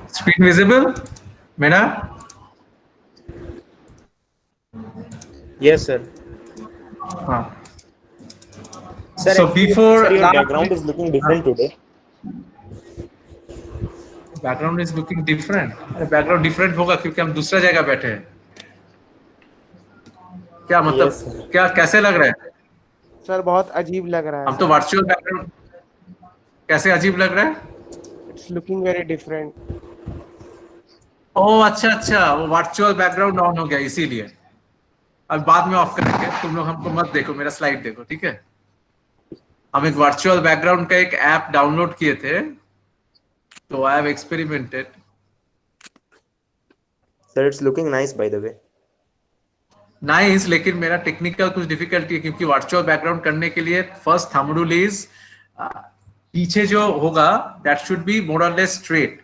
Screen visible? Mera? Yes, sir. हाँ. Sir, So actually, sir, before your last background week, is looking different today. background is looking different. अरे background different होगा क्योंकि हम दूसरा जगह बैठे हैं. क्या मतलब? Yes, sir. क्या कैसे लग रहा है? सर बहुत अजीब लग रहा है हम तो सर. Virtual background. कैसे अजीब लग रहा है? It's looking very different. Oh अच्छा अच्छा, वो वर्चुअल बैकग्राउंड ऑन हो गया इसीलिए. अब बाद में ऑफ करेंगे. तुम लोग हमको मत देखो, मेरा स्लाइड देखो, ठीक है? हम एक वर्चुअल बैकग्राउंड का एक ऐप डाउनलोड किए थे, तो I have experimented. Sir, it's looking nice, by the way. Nice, लेकिन मेरा टेक्निकल कुछ डिफिकल्टी है क्योंकि वर्चुअल बैकग्राउंड करने के लिए फर्स्ट थंब रूल इज पीछे जो होगा दैट शुड बी मोर और लेस स्ट्रेट.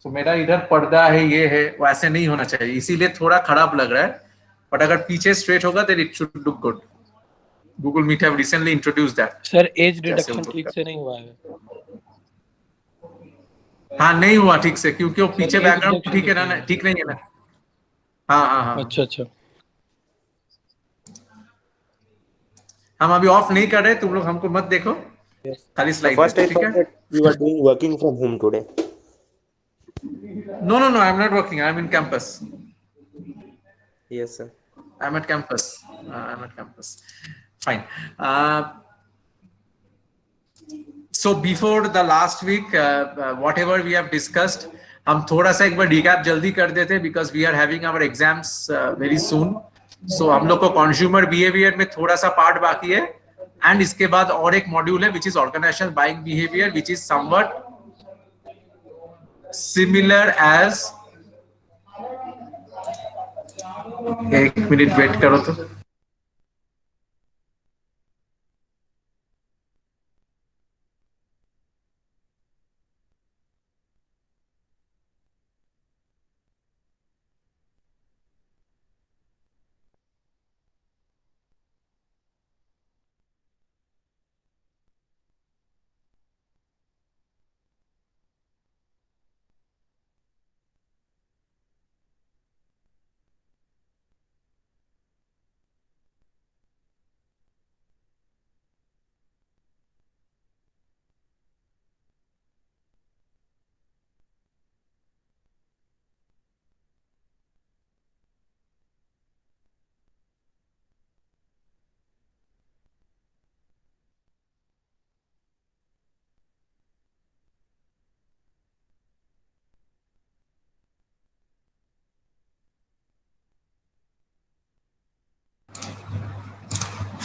तो मेरा इधर पर्दा है, ये है, वो ऐसे नहीं होना चाहिए, इसीलिए थोड़ा खराब लग रहा है. बट अगर पीछे स्ट्रेट होगा then it should look good. Google Meet have recently introduced that. Sir एज कैसे डिडक्शन वो ठीक से नहीं हुआ है. हाँ नहीं हुआ ठीक से क्योंकि वो सर पीछे एज बैकग्राउंड डिडक्शन ठीक है ना, ठीक नहीं है ना. हाँ हाँ हाँ. अच्छा अच्छा. हम अभी ऑफ नहीं कर रहे, तुम लोग हमको मत देखो, Yes. खाली So स्लाइड first, देखो, I ठीक thought है? that you were doing working from home today. No, no, no, I'm not working. I'm in campus. Yes, sir. I'm at campus. I'm at campus. Fine. So before the last week, whatever we have discussed, हम थोड़ा सा एक बार recap जल्दी कर देते because we are having our exams very soon. So हम लोग को consumer behavior में थोड़ा सा part बाकी है, and इसके बाद और एक module है which is organizational buying behavior, which is somewhat similar as. एक मिनट वेट करो तो.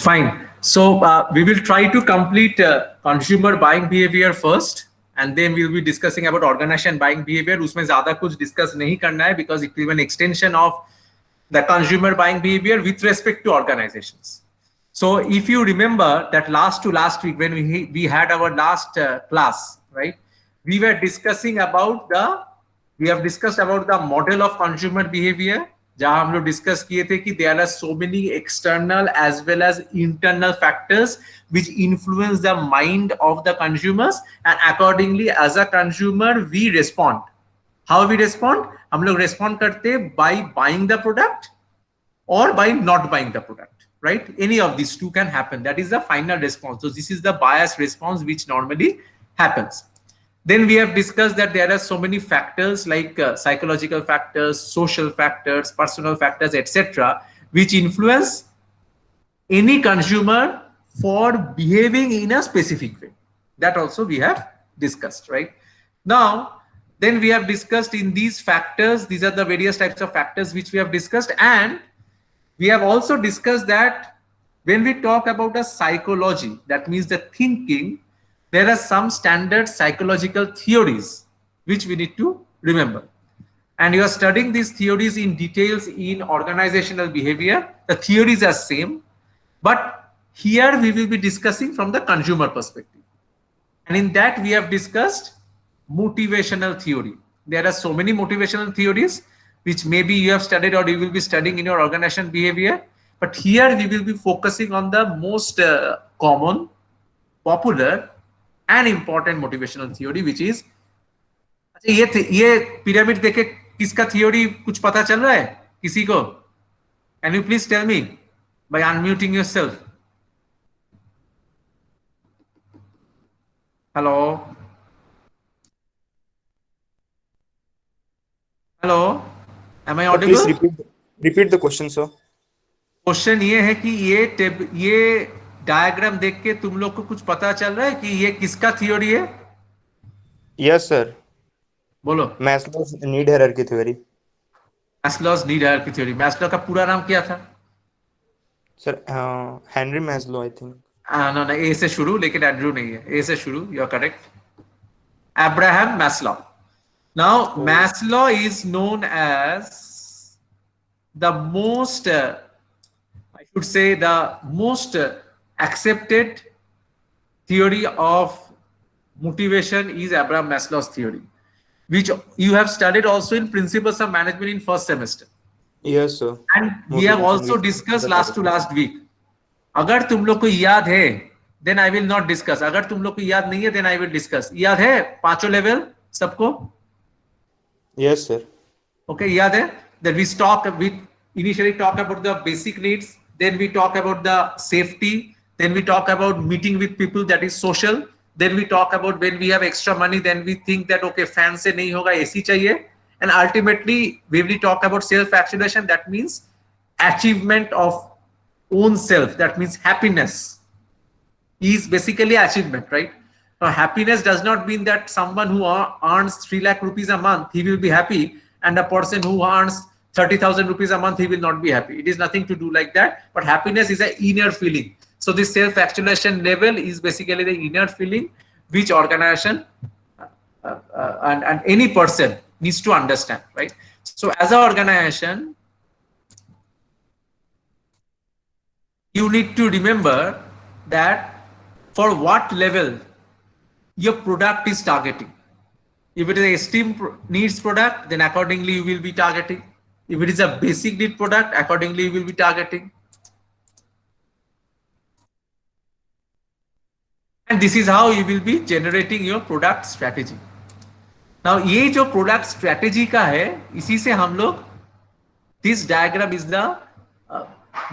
Fine. So we will try to complete consumer buying behavior first, and then we will be discussing about organization buying behavior. उसमें ज़्यादा कुछ discuss नहीं करना है because it will be an extension of the consumer buying behavior with respect to organizations. So if you remember that last week when we had our last class, right? We were discussing about we have discussed about the model of consumer behavior. जहां हम लोग discuss किए थे कि there are so many external as well as internal factors which influence the mind of the consumers, and accordingly as a consumer we respond. How we respond? हम लोग respond करते by buying the product or by not buying the product, right? Any of these two can happen. That is the final response. So this is the bias response which normally happens. Then we have discussed that there are so many factors like psychological factors, social factors, personal factors, etc., which influence any consumer for behaving in a specific way. That also we have discussed, right? Now, then we have discussed in these factors, these are the various types of factors which we have discussed, and we have also discussed that when we talk about a psychology, that means the thinking, there are some standard psychological theories which we need to remember. And you are studying these theories in details in organizational behavior. The theories are same, but here we will be discussing from the consumer perspective. And in that we have discussed motivational theory. There are so many motivational theories which maybe you have studied or you will be studying in your organization behavior. But here we will be focusing on the most common, popular, and important motivational theory, which is अच्छा, ये pyramid देखे किसका theory कुछ पता चल रहा है किसी को? Can you please tell me by unmuting yourself? Hello, hello, am I Sir, please audible? repeat the question, sir. Question ये है कि ये डायग्राम देख के तुम लोग को कुछ पता चल रहा है कि ये किसका थियोरी है? Yes, sir. बोलो। Maslow's need hierarchy theory. Maslow's need hierarchy theory. Maslow का पूरा नाम क्या था? Sir, Henry Maslow, I think. नो ना, ए से शुरू, लेकिन एंड्रू नहीं है। ए से शुरू, you are correct. Abraham Maslow. Now Oh, Maslow is known as the most I should say the most accepted theory of motivation is Abraham Maslow's theory, which you have studied also in Principles of Management in first semester, yes, sir. and we have Motivation also leads to discussed the last to character. last week. अगर तुम लोग को याद है then I will not discuss. अगर तुम लोग को याद नहीं है then I will discuss. याद है पांचों लेवल सबको? Yes, sir. Okay, याद है that we initially talk about the basic needs, then we talk about the safety, then we talk about meeting with people, that is social, then we talk about when we have extra money, then we think that okay fan से नहीं होगा, AC चाहिए, and ultimately when we talk about self actualization, that means achievement of own self, that means happiness is basically achievement, right? Now, happiness does not mean that someone who earns 3 lakh rupees a month, he will be happy, and a person who earns 30,000 rupees a month, he will not be happy. It is nothing to do like that, but happiness is an inner feeling. So this self-actualization level is basically the inner feeling which organization and any person needs to understand, right? So as an organization, you need to remember that for what level your product is targeting. If it is a esteem needs product, then accordingly you will be targeting. If it is a basic need product, accordingly you will be targeting. And this is how you will be generating your product strategy. Now ये जो product strategy का है, इसी से हम लोग, this diagram is the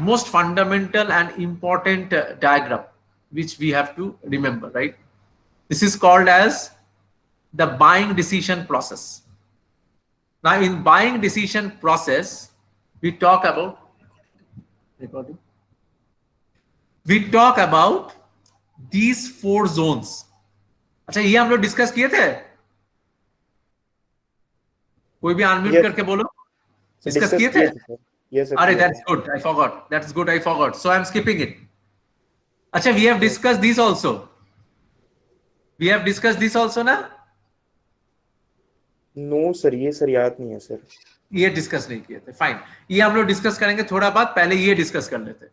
most fundamental and important diagram which we have to remember, right? This is called as the buying decision process. Now in buying decision process, we talk about these 4 zones. अच्छा, ये हम लोग discuss किए थे? कोई भी unmute Yes, करके बोलो। sir. डिस्कस Discuss किए थे? किए थे, sir. Yes, sir. अरे किए that's थे. good, I forgot. That's good, I forgot. So I'm skipping it. अच्छा, we have Yes. discussed this also. We have discussed this also ना? No, sir. ये sir याद नहीं है, sir. ये डिस्कस नहीं किए थे, फाइन। ये हम लोग डिस्कस करेंगे थोड़ा बाद, पहले ये डिस्कस कर लेते।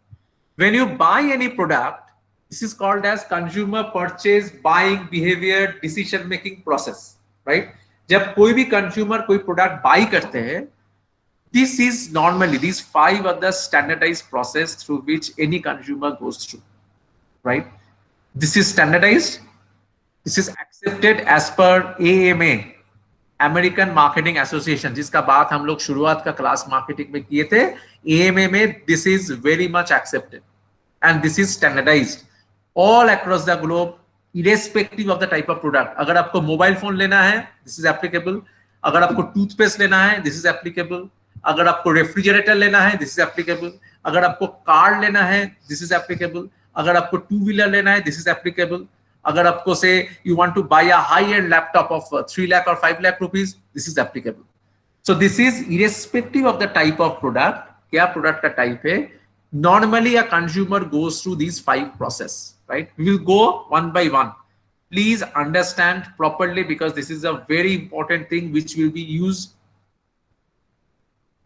When you buy any product, this is called as consumer purchase buying behavior decision making process, right? जब कोई भी कंज्यूमर कोई प्रोडक्ट बाई करते हैं, this is normally, these 5 are the standardized process through which any consumer goes through, right? This is standardized, this is accepted as per AMA, American marketing association, जिसका बात हम लोग शुरुआत का क्लास मार्केटिंग में किए थे। एएमए में this is very much accepted and this is standardised all across the globe, irrespective of the type of product. अगर आपको मोबाइल फोन लेना है, दिस इज एप्लीकेबल। अगर आपको टूथपेस्ट लेना है, दिस इज एप्लीकेबल। अगर आपको रेफ्रिजरेटर लेना है, दिस इज एप्लीकेबल। अगर आपको कार लेना है, दिस इज एप्लीकेबल। अगर आपको 2 व्हीलर लेना है, दिस इज एप्लीकेबल। अगर आपको से you want to buy a high-end laptop of 3 lakh or 5 lakh rupees, this is applicable. So this is irrespective of the type of product, क्या product का type है. Normally a consumer goes through these 5 process, right? We will go one by one. Please understand properly because this is a very important thing which will be used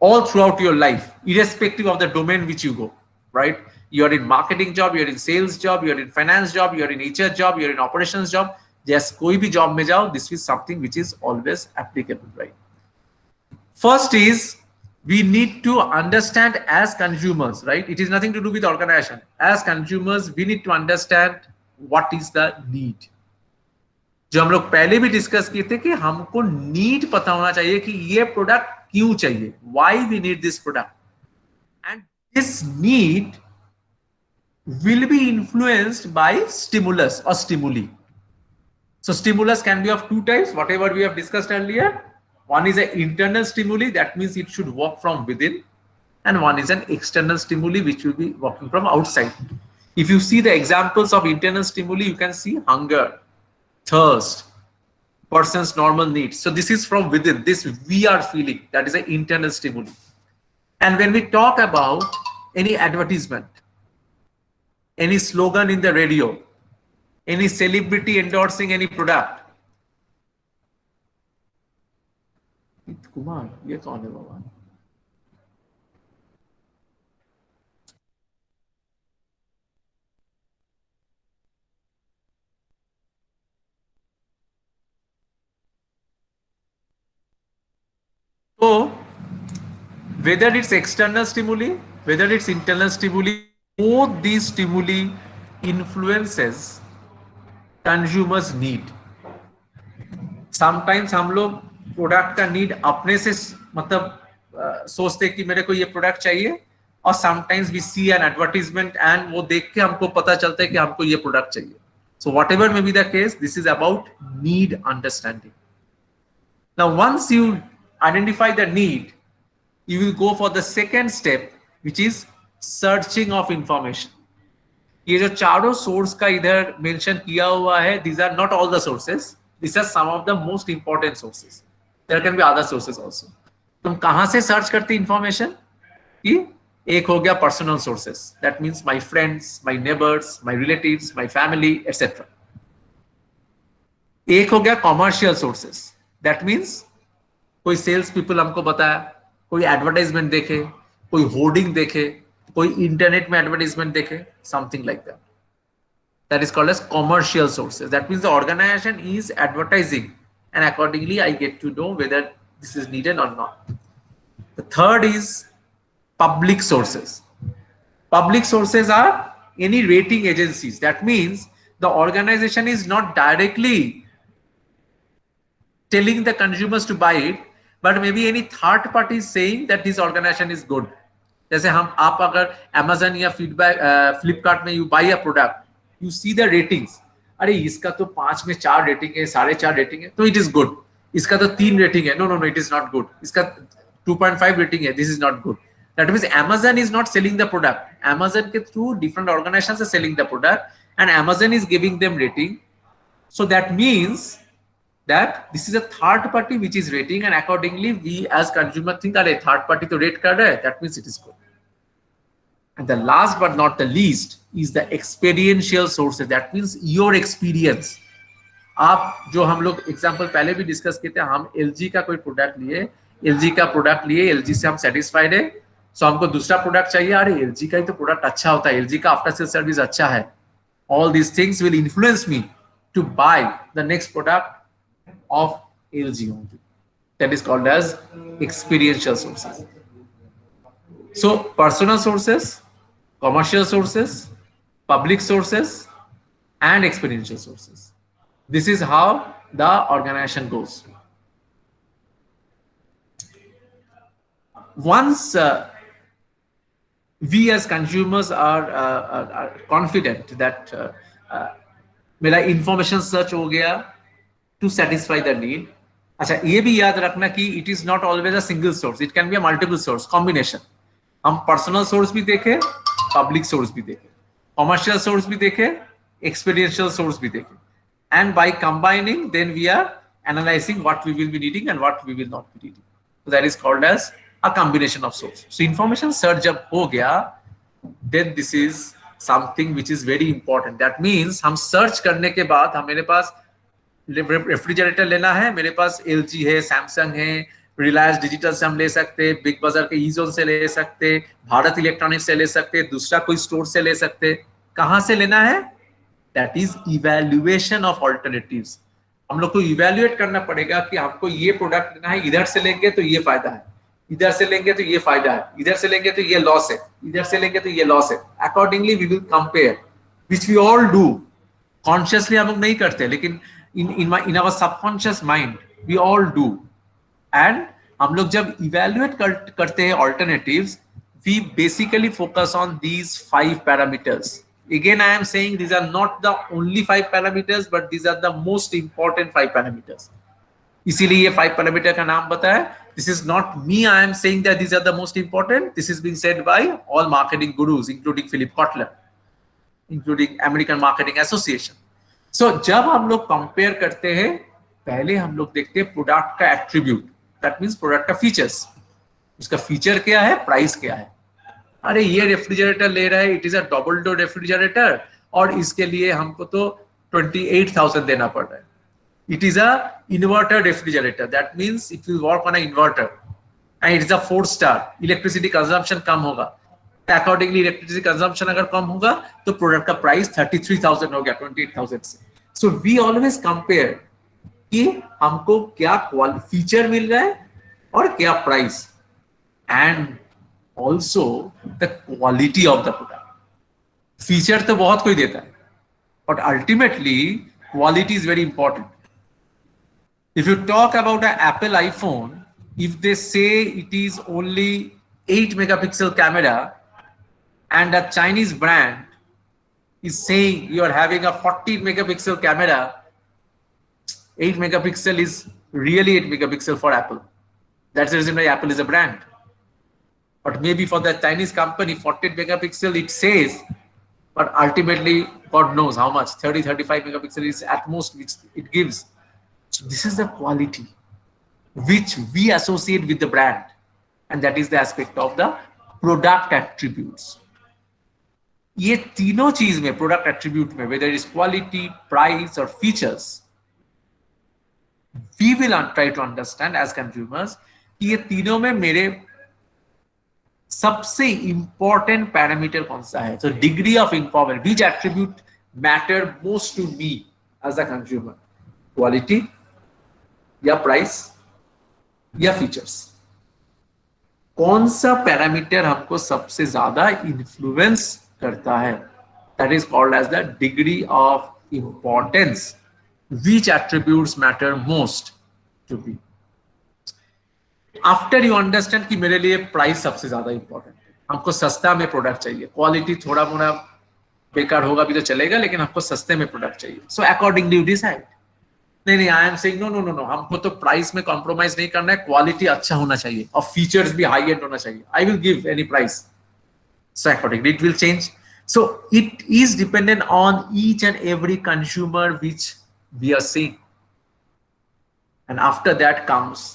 all throughout your life, irrespective of the domain which you go, right? You're in marketing job, you're in sales job, you're in finance job, you're in HR job, you're in operations job. Just कोई भी job में जाओ, this is something which is always applicable, right? First is we need to understand as consumers, right? It is nothing to do with organization. As consumers, we need to understand what is the need. जो हम लोग पहले भी discuss किए थे कि हमको need पता होना चाहिए कि ये प्रोडक्ट क्यों चाहिए, why we need this product, and this need will be influenced by stimulus or stimuli. So stimulus can be of two types, whatever we have discussed earlier. One is an internal stimuli, that means it should work from within, and one is an external stimuli which will be working from outside. If you see the examples of internal stimuli, you can see hunger, thirst, person's normal needs. So this is from within, this we are feeling, that is an internal stimuli. And when we talk about any advertisement, any slogan in the radio, any celebrity endorsing any product. Kumar, ये कौन है बाबा? So whether it's external stimuli, whether it's internal stimuli, both these stimuli influences consumers need. Sometimes हम लोग product का need अपने से मतलब सोचते कि मेरे को ये प्रोडक्ट चाहिए, और sometimes we see an advertisement and वो देख के हमको पता चलता है कि हमको ये प्रोडक्ट चाहिए. So whatever may be the case, this is about need understanding. Now once you identify the need, you will go for the second step, which is searching of information. ये जो चारों सोर्स का इधर mention किया हुआ है, these are not all the sources, these are some of the most important sources. There can be other sources also. तुम कहां से सर्च करते इंफॉर्मेशन? कि एक हो गया personal sources, that means my friends, my neighbours, my relatives, my family etcetera. एक हो गया कॉमर्शियल सोर्सेस, दैट मींस कोई सेल्स पीपल हमको बताया, कोई एडवर्टाइजमेंट देखे, कोई होर्डिंग देखे, कोई इंटरनेट में एडवर्टाइजमेंट देखे, something like that. That is called as commercial sources. That means the organization is advertising, and accordingly I get to know whether this is needed or not. The third is public sources. Public sources are any rating agencies. That means the organization is not directly telling the consumers to buy it, but maybe any third party is saying that this organization is good. जैसे हम आप अगर Amazon या Flipkart में you buy a product, you see the ratings. अरे इसका तो 5 में 4 रेटिंग है, 4.5 रेटिंग है, तो it is good. इसका तो 3 रेटिंग है, no, it is not good. इसका 2.5 रेटिंग है, this is not good. That means Amazon is not selling the product. Amazon के through different organizations are selling the product, and Amazon is giving them rating. So that means that this is a third party which is rating, and accordingly we as consumer think that a third party to rate कर रहा है, that means it is good. And the last but not the least is the experiential sources. That means your experience. आप जो हम लोग example पहले भी discuss किए थे, हम LG का कोई प्रोडक्ट लिए, LG का प्रोडक्ट लिए, LG से हम सेटिस्फाइड है, सो हमको दूसरा प्रोडक्ट चाहिए, अरे LG का ही तो प्रोडक्ट अच्छा होता है, LG का आफ्टर सेल सर्विस अच्छा है. All these things will influence me to buy the next product of LG only. That is called as experiential sources. So personal sources, commercial sources, public sources, and experiential sources. This is how the organization goes. Once we as consumers are confident that मेरा information search हो गया to satisfy the need. अच्छा, ये भी याद रखना कि it is not always a single source. It can be a multiple source combination. हम पर्सनल सोर्स भी देखे, पब्लिक सोर्स भी देखे, कमर्शियल सोर्स भी देखे, एक्सपीरियंशियल सोर्स भी देखे, and by combining then we are analysing what we will be needing and what we will not be needing. So that is called as a combination of source. So information search जब हो गया, then this is something which is very important. That means हम search करने के बाद हम मेरे पास refrigerator लेना है, मेरे पास LG है, सैमसंग है, रिलायंस डिजिटल से हम ले सकते, बिग बाजार के ईजोन से ले सकते, भारत इलेक्ट्रॉनिक्स से ले सकते, दूसरा कोई स्टोर से ले सकते. कहां से लेना है? That is evaluation of alternatives. हम लोग को इवैल्यूएट करना पड़ेगा कि हमको ये प्रोडक्ट लेना है, इधर से लेंगे तो ये फायदा है, इधर से लेंगे तो ये फायदा है, इधर से लेंगे तो ये लॉस है, इधर से लेंगे तो ये लॉस है. Accordingly we will compare, which we all do. Consciously हम लोग नहीं करते, लेकिन in our subconscious mind we all do. And हम लोग जब evaluate करते हैं alternatives, we basically focus on these 5 parameters. Again, I am saying these are not the only 5 parameters, but these are the most important 5 parameters. इसीलिए ये 5 parameter का नाम बताया. This is not me. I am saying that these are the most important. This is being said by all marketing gurus, including Philip Kotler, including American Marketing Association. So जब हम लोग compare करते हैं, पहले हम लोग देखते हैं प्रोडक्ट का एट्रीब्यूट. दैट मींस प्रोडक्ट का फीचर्स. उसका फीचर क्या है, प्राइस क्या है. अरे ये रेफ्रिजरेटर ले रहा है, it is a double door refrigerator और इसके लिए हमको तो 28,000 देना पड़ रहा है. It is a inverter refrigerator. That means it will work on an inverter, and it is a 4-star. Electricity consumption कम होगा. Accordingly, electricity consumption अगर कम होगा, तो product का price 33,000 हो गया 28,000 से. So we always compare कि हमको क्या feature मिल रहा है और क्या price, and also the quality of the product. Feature तो बहुत कोई देता है, but ultimately quality is very important. If you talk about an Apple iPhone, if they say it is only 8 megapixel camera and a Chinese brand is saying you are having a 40 megapixel camera, 8 megapixel is really 8 megapixel for Apple. That's the reason why Apple is a brand. But maybe for the Chinese company, 40 megapixel it says, but ultimately God knows how much, 30, 35 megapixel is at most which it gives. So this is the quality which we associate with the brand, and that is the aspect of the product attributes. ये तीनों चीज में, product attribute में, whether it is quality, price or features, we will try to understand as consumers कि ये तीनों में मेरे सबसे important parameter कौन सा है. So degree of involvement, which attribute matter most to me as a consumer, quality या प्राइस या फीचर्स. कौन सा पैरामीटर हमको सबसे ज्यादा इन्फ्लुएंस करता है, that is called as the degree of importance. Which attributes matter most to be. After you understand कि मेरे लिए प्राइस सबसे ज्यादा इंपॉर्टेंट है, हमको सस्ता में प्रोडक्ट चाहिए, क्वालिटी थोड़ा मोड़ा बेकार होगा भी तो चलेगा, लेकिन हमको सस्ते में प्रोडक्ट चाहिए. So accordingly you decide. नहीं, I am saying no no no no, हमको तो प्राइस में कॉम्प्रोमाइज नहीं करना है, क्वालिटी अच्छा होना चाहिए और फीचर्स भी हाई एंड होना चाहिए. I will give any price. So accordingly it will change. So it is dependent on each and every consumer which we are seeing. And after that comes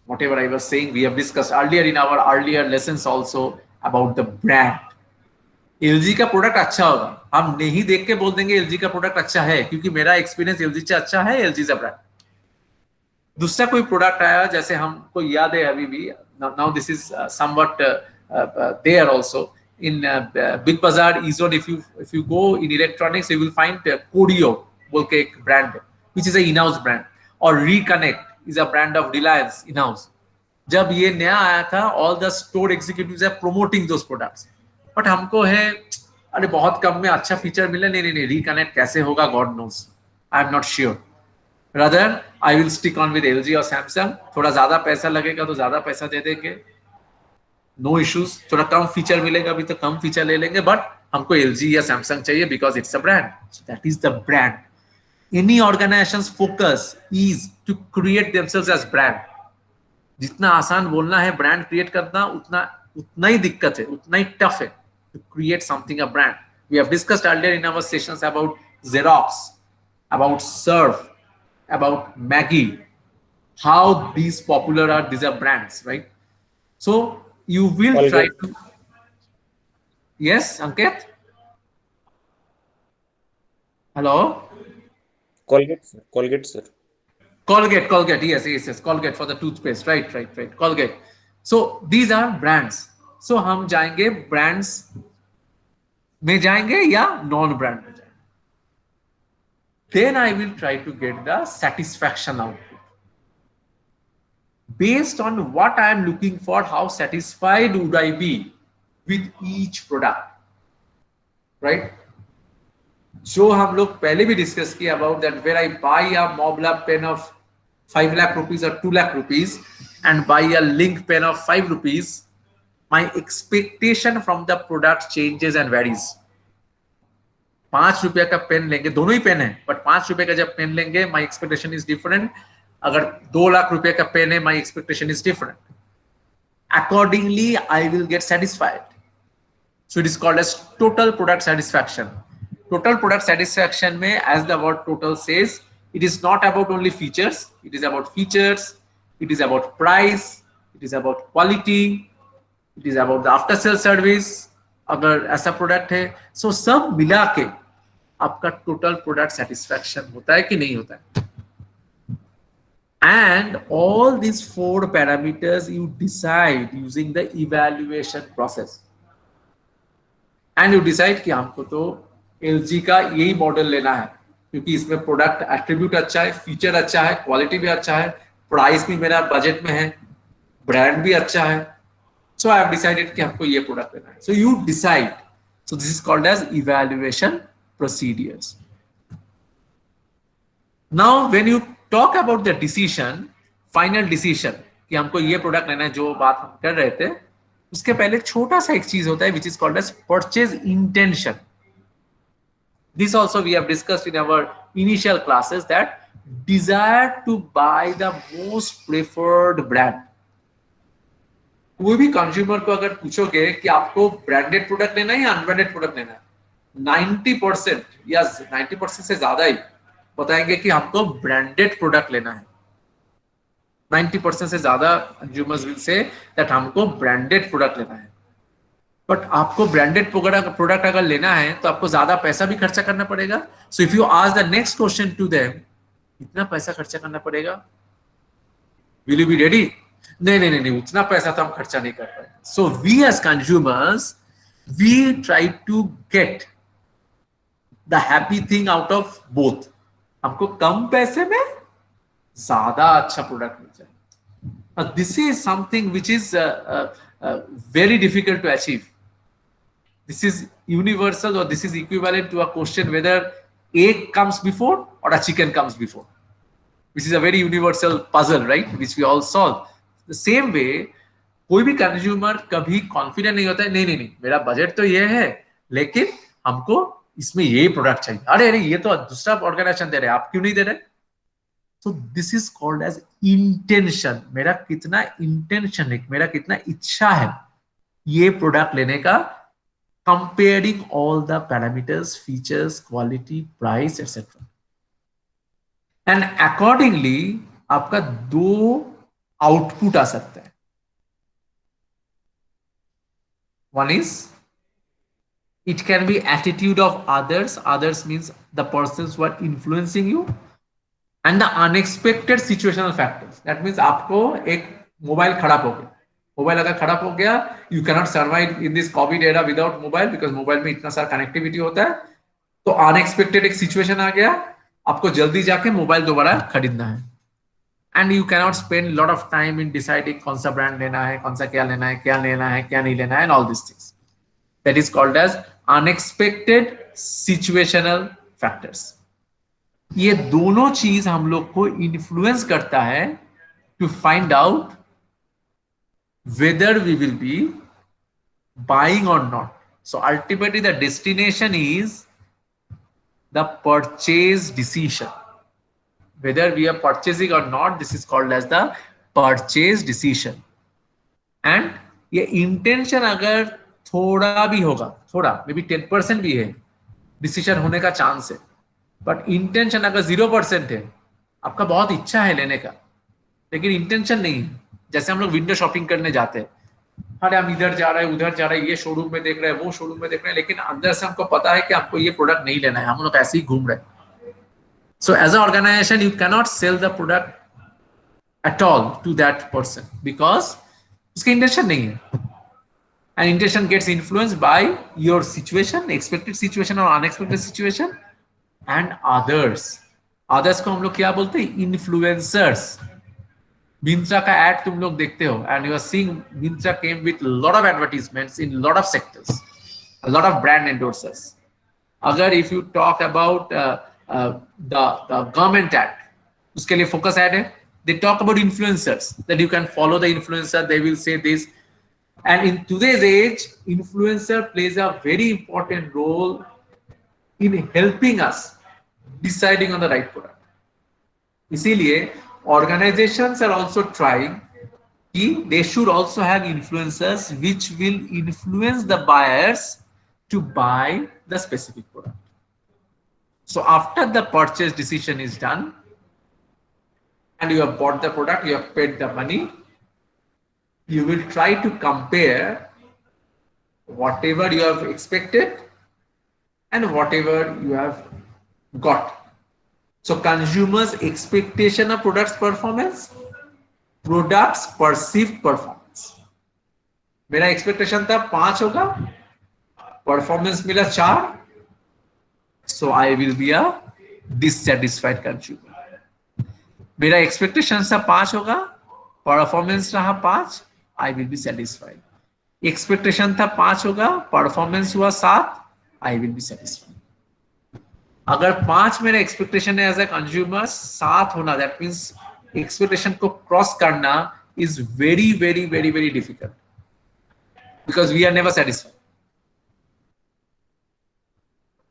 whatever I was saying, we have discussed earlier in our earlier lessons also about the brand. LG का product अच्छा होगा, हम नहीं देख के बोल देंगे LG का प्रोडक्ट अच्छा है क्योंकि मेरा एक्सपीरियंस LG से अच्छा है, LG इज अ ब्रांड. दूसरा कोई प्रोडक्ट आया, जैसे हमको याद है अभी भी, now this is something there also in Big Bazaar, eZone. If you go in electronics you will find Koryo बोल के एक ब्रांड है which is a in house brand, और Reconnect is a brand of Reliance in-house. जब ये नया आया था, all the store executives are promoting those products. But हमको है, अरे बहुत कम में अच्छा फीचर मिले, नहीं, reconnect कैसे होगा, God knows. I am not sure. Rather, I will stick on with LG और Samsung. थोड़ा ज्यादा पैसा लगेगा तो ज्यादा पैसा दे देंगे, no issues. थोड़ा कम फीचर मिलेगा भी तो कम फीचर ले लेंगे, but हमको LG या Samsung चाहिए because it's a brand. So that is the brand. Any organization's focus is to create themselves as brand. जितना आसान बोलना है ब्रांड क्रिएट करना, उतना ही दिक्कत है, उतना ही टफ है to create something a brand. We have discussed earlier in our sessions about Xerox, about Surf, about Maggi, how these popular are, these are brands, right? So you will try to. Yes, Ankit? Hello? Colgate, sir. Colgate, sir. Colgate, yes, Colgate for the toothpaste, right, Colgate. So these are brands. So हम जाएंगे brands में जाएंगे या non brand में जाएंगे. Then I will try to get the satisfaction output. Based on what I am looking for, how satisfied would I be with each product, right? जो हम लोग पहले भी डिस्कस किया about that where I buy a Montblanc pen of 5 lakh rupees or 2 lakh rupees and buy a link pen of 5 rupees, my expectation from the product changes and varies. 5 रुपए का pen लेंगे, दोनों ही pen है, but 5 रुपए का जब pen लेंगे my expectation is different. अगर 2 लाख रुपए का पेन है my expectation is different. Accordingly I will get satisfied. So it is called as total product satisfaction. Total product satisfaction में, as the word total says, it is not about only features. It is about features. It is about price. It is about quality. It is about the after sale service. अगर ऐसा product है, so सब मिला के आपका total product satisfaction होता है कि नहीं होता है. And all these 4 parameters you decide using the evaluation process. And you decide कि हमको तो LG का यही मॉडल लेना है क्योंकि इसमें प्रोडक्ट एट्रीब्यूट अच्छा है, फीचर अच्छा है, क्वालिटी भी अच्छा है, प्राइस भी मेरा बजट में है, ब्रांड भी अच्छा है. सो आई हैव डिसाइडेड कि हमको ये प्रोडक्ट लेना है. So you decide. So this is called as evaluation procedures. Now when you talk about the decision, final decision कि हमको ये प्रोडक्ट लेना है, जो बात हम कर रहे थे, उसके पहले छोटा सा एक चीज होता है which is called as purchase intention. This also we have discussed in our initial classes that desire to buy the most preferred brand. कोई भी कंज्यूमर को अगर पूछोगे कि आपको ब्रांडेड प्रोडक्ट लेना है या अनब्रांडेड प्रोडक्ट लेना है, 90% या 90% से ज्यादा ही बताएंगे कि हमको ब्रांडेड प्रोडक्ट लेना है. 90% से ज्यादा कंज्यूमर्स विल से दैट हमको ब्रांडेड प्रोडक्ट लेना है. बट आपको ब्रांडेड प्रोडक्ट अगर लेना है तो आपको ज्यादा पैसा भी खर्चा करना पड़ेगा. So if you ask the next question to them, इतना पैसा खर्चा करना पड़ेगा, विल यू बी रेडी? नहीं, उतना पैसा तो हम खर्चा नहीं कर पाएंगे. So we as consumers we try to get the happy thing out of both. हमको कम पैसे में ज्यादा अच्छा प्रोडक्ट मिल जाए. This is something which is very difficult to achieve. This is universal और this is equivalent to a question whether egg comes before or a chicken comes before, which is a very universal puzzle, right, which we all solve. The same way, कोई भी consumer कभी confident नहीं होता है, नहीं मेरा budget तो ये है लेकिन हमको इसमें ये प्रोडक्ट चाहिए. अरे ये तो दूसरा ऑर्गेनाइजेशन दे रहे हैं, आप क्यों नहीं दे रहे? So this is called as intention. मेरा कितना इंटेंशन है, मेरा कितना इच्छा है ये प्रोडक्ट लेने का, comparing all the parameters, features, quality, price, etc. And accordingly आपका 2 आउटपुट आ सकता है. One is it can be attitude of others. Others means the persons who are influencing you. And the unexpected situational factors. That means आपको एक mobile खराब हो गया. Mobile अगर खराब हो गया, you cannot survive in this COVID era without mobile because mobile में इतना सारा कनेक्टिविटी होता है. तो अनएक्सपेक्टेड एक सिचुएशन आ गया, आपको जल्दी जाके मोबाइल दोबारा खरीदना है. And you cannot spend lot of time in deciding कौन सा ब्रांड लेना है, कौन सा क्या लेना है, क्या लेना है, क्या नहीं लेना है, and all this things. That is called as unexpected situational factors. ये दोनों चीज हम लोग को इन्फ्लुएंस करता है to find out whether we will be buying और not. So ultimately the destination is the purchase decision. Whether we are purchasing और not, this is called as the purchase decision. And ये intention अगर थोड़ा भी होगा, थोड़ा may be 10% भी है, डिसीजन होने का चांस है. बट इंटेंशन अगर 0% है, आपका बहुत इच्छा है लेने का लेकिन इंटेंशन नहीं है. जैसे हम लोग विंडो शॉपिंग करने जाते हैं, अरे हम इधर जा रहे हैं, उधर जा रहे हैं, ये शोरूम में देख रहे हैं, वो शोरूम में देख रहे हैं, लेकिन अंदर से हमको पता है कि आपको ये प्रोडक्ट नहीं लेना है, हम लोग ऐसे ही घूम रहे हैं. So as a organisation you cannot sell the product at all to that person because उसकी इंटेंशन नहीं है. And intention gets influenced by your situation, expected situation और unexpected situation and others. Others को हम लोग क्या बोलते हैं? इन्फ्लुएंसर्स. मिंत्रा का एड तुम लोग देखते हो and you are seeing Myntra came with lot of advertisements in lot of sectors, a lot of brand endorsers. अगर if you talk about the government ad, उसके लिए फोकस एड है. They talk about influencers, that you can follow the influencer, they will say this. And in today's age, influencer plays a very important role in helping us deciding on the right product. इसीलिए organizations are also trying कि they should also have influencers which will influence the buyers to buy the specific product. So after the purchase decision is done and you have bought the product, you have paid the money, you will try to compare whatever you have expected and whatever you have got. So consumers' expectation of products performance, products perceived performance. मेरा expectation था 5 होगा, performance मिला 4, so I will be a dissatisfied consumer. मेरा expectation था 5 होगा, performance रहा 5, I will be satisfied. Expectation था 5 होगा, performance हुआ 7, I will be satisfied. अगर 5 मेरा expectation है as a consumer, 7 होना, that means expectation को cross करना is very very very very difficult because we are never satisfied.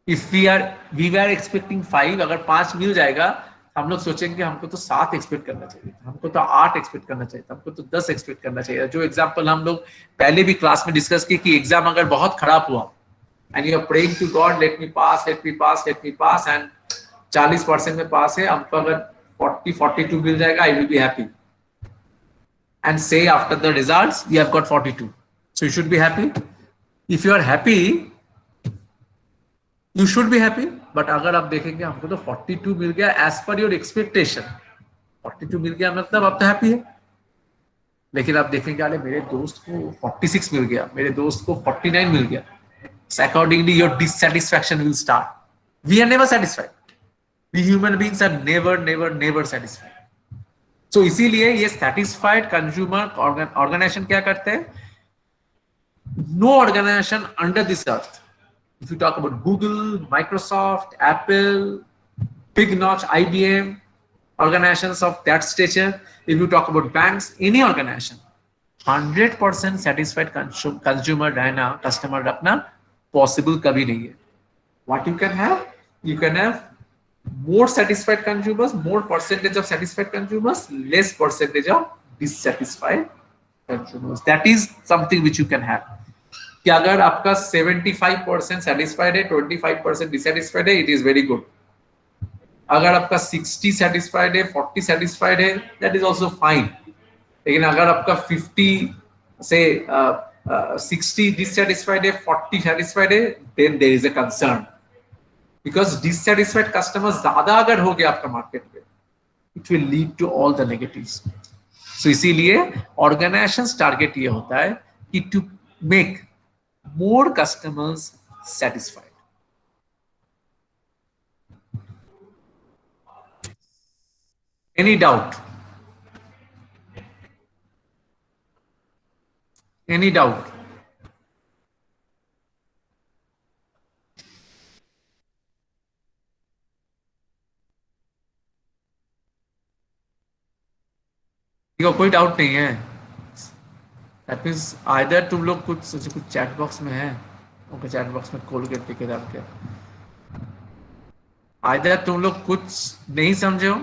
If we were expecting 5, अगर 5 मिल जाएगा, हम लोग सोचेंगे हमको तो 7 एक्सपेक्ट करना चाहिए, हमको तो 8 एक्सपेक्ट करना चाहिए, हमको तो 10 एक्सपेक्ट करना चाहिए. जो एग्जांपल हम लोग पहले भी क्लास में डिस्कस की कि एग्जाम अगर बहुत खराब हुआ and you are praying to God, let me pass let me pass let me pass, and 40% में पास है, हमको अगर 42 मिल जाएगा, I will be happy. And say after the results you have got 42, so you should be happy. If you are happy, you should be happy. But अगर आप देखेंगे हमको तो 42 मिल गया एज पर योर एक्सपेक्टेशन, 42 मिल गया मतलब आप तो हैप्पी है. लेकिन आप देखेंगे अरे मेरे दोस्त को 46 मिल गया, मेरे दोस्त को 49 मिल गया, so accordingly your dissatisfaction will start. We are never satisfied. We human beings are never satisfied. So इसीलिए ये satisfied consumer organization क्या करते हैं? No organization under this earth. If you talk about Google, Microsoft, Apple, big notch, IBM, organizations of that stature, if you talk about banks, any organization, 100% satisfied consumer रहना, customer रखना possible कभी नहीं है. What you can have? You can have more satisfied consumers, more percentage of satisfied consumers, less percentage of dissatisfied consumers. That is something which you can have. कि अगर आपका 75% satisfied है, 25% dissatisfied है, it is very good. अगर आपका 60 satisfied है, 40 satisfied है, that is also fine. लेकिन अगर आपका 50 से 60 dissatisfied है, 40 satisfied है, then there is a concern. Because dissatisfied customers ज्यादा अगर हो गया आपका मार्केट में, it will lead to all the negatives. So इसीलिए organizations target ये होता है कि to make more customers satisfied. Any doubt? Any doubt? कोई डाउट नहीं है. That means either तुम लोग कुछ चैट बॉक्स में है, ओके चैट बॉक्स में खोल के टिके डाल के, either तुम लोग कुछ नहीं समझे हो,